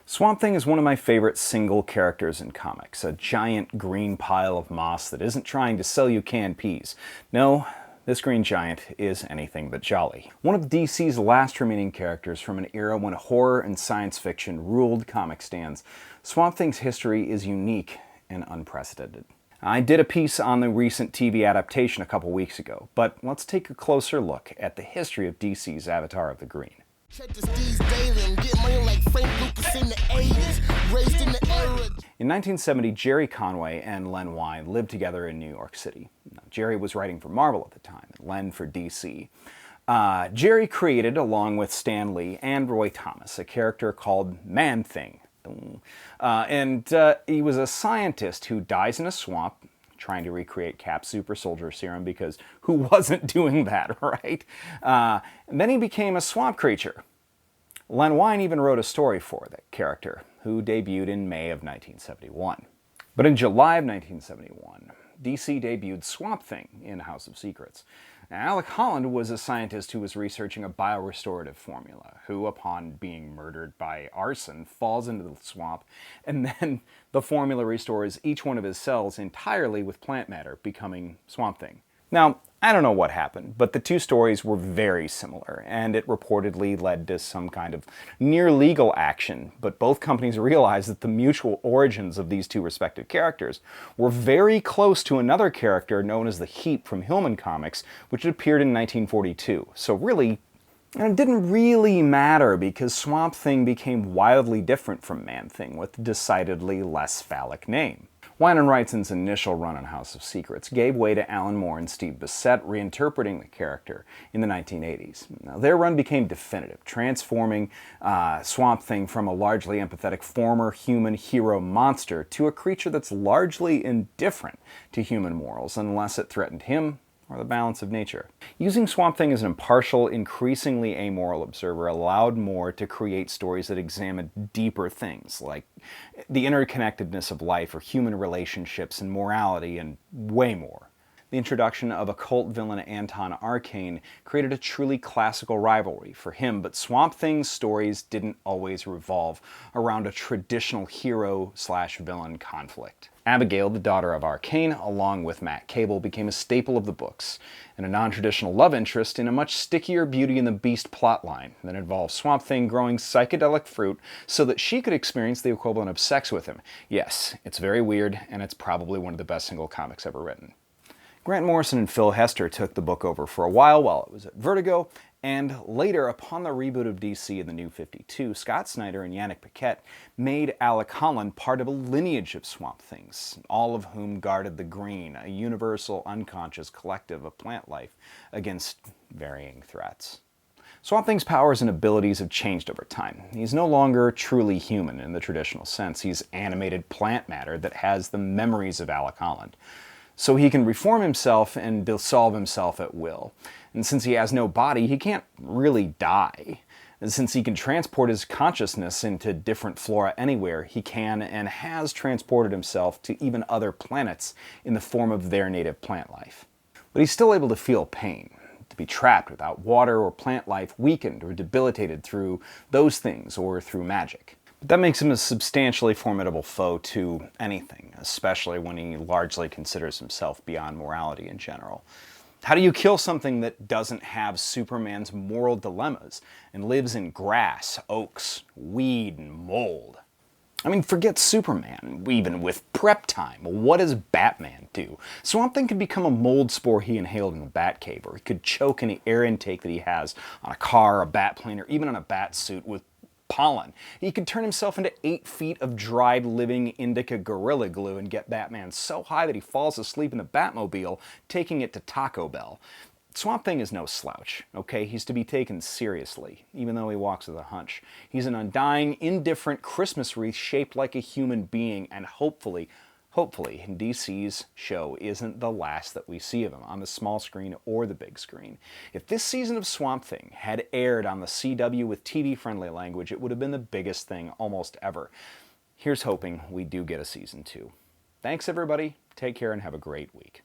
Swamp Thing is one of my favorite single characters in comics, a giant green pile of moss that isn't trying to sell you canned peas. No, this green giant is anything but jolly. One of DC's last remaining characters from an era when horror and science fiction ruled comic stands, Swamp Thing's history is unique and unprecedented. I did a piece on the recent TV adaptation a couple weeks ago, but let's take a closer look at the history of DC's Avatar of the Green. In 1970, Jerry Conway and Len Wein lived together in New York City. Now, Jerry was writing for Marvel at the time, and Len for DC. Jerry created, along with Stan Lee and Roy Thomas, a character called Man-Thing. He was a scientist who dies in a swamp trying to recreate Cap's super soldier serum, because who wasn't doing that, right? And then he became a swamp creature. Len Wein even wrote a story for that character, who debuted in May of 1971. But in July of 1971, DC debuted Swamp Thing in House of Secrets. Now, Alec Holland was a scientist who was researching a biorestorative formula, who, upon being murdered by arson, falls into the swamp, and then the formula restores each one of his cells entirely with plant matter, becoming Swamp Thing. Now, I don't know what happened, but the two stories were very similar, and it reportedly led to some kind of near-legal action, but both companies realized that the mutual origins of these two respective characters were very close to another character known as the Heap from Hillman Comics, which had appeared in 1942. So really, it didn't really matter, because Swamp Thing became wildly different from Man-Thing, with a decidedly less phallic name. Wein and Wrightson's initial run on House of Secrets gave way to Alan Moore and Steve Bissette reinterpreting the character in the 1980s. Now, their run became definitive, transforming Swamp Thing from a largely empathetic former human hero monster to a creature that's largely indifferent to human morals unless it threatened him or the balance of nature. Using Swamp Thing as an impartial, increasingly amoral observer allowed Moore to create stories that examined deeper things, like the interconnectedness of life or human relationships and morality, and way more. The introduction of occult villain Anton Arcane created a truly classical rivalry for him, but Swamp Thing's stories didn't always revolve around a traditional hero-slash-villain conflict. Abigail, the daughter of Arcane, along with Matt Cable, became a staple of the books, and a non-traditional love interest in a much stickier Beauty and the Beast plotline that involved Swamp Thing growing psychedelic fruit so that she could experience the equivalent of sex with him. Yes, it's very weird, and it's probably one of the best single comics ever written. Grant Morrison and Phil Hester took the book over for a while it was at Vertigo, and later, upon the reboot of DC in the New 52, Scott Snyder and Yannick Paquette made Alec Holland part of a lineage of Swamp Things, all of whom guarded the Green, a universal unconscious collective of plant life, against varying threats. Swamp Thing's powers and abilities have changed over time. He's no longer truly human in the traditional sense. He's animated plant matter that has the memories of Alec Holland. So he can reform himself and dissolve himself at will. And since he has no body, he can't really die. And since he can transport his consciousness into different flora anywhere, he can and has transported himself to even other planets in the form of their native plant life. But he's still able to feel pain, to be trapped without water or plant life, weakened or debilitated through those things or through magic. But that makes him a substantially formidable foe to anything, especially when he largely considers himself beyond morality in general. How do you kill something that doesn't have Superman's moral dilemmas and lives in grass, oaks, weed, and mold? I mean, forget Superman, even with prep time. What does Batman do? Swamp Thing could become a mold spore he inhaled in the Batcave, or he could choke any air intake that he has on a car, a bat plane, or even on a bat suit with pollen. He could turn himself into 8 feet of dried living indica gorilla glue and get Batman so high that he falls asleep in the Batmobile, taking it to Taco Bell. Swamp Thing is no slouch, okay? He's to be taken seriously, even though he walks with a hunch. He's an undying, indifferent Christmas wreath shaped like a human being, and hopefully, DC's show isn't the last that we see of him on the small screen or the big screen. If this season of Swamp Thing had aired on the CW with TV-friendly language, it would have been the biggest thing almost ever. Here's hoping we do get a season 2. Thanks, everybody. Take care and have a great week.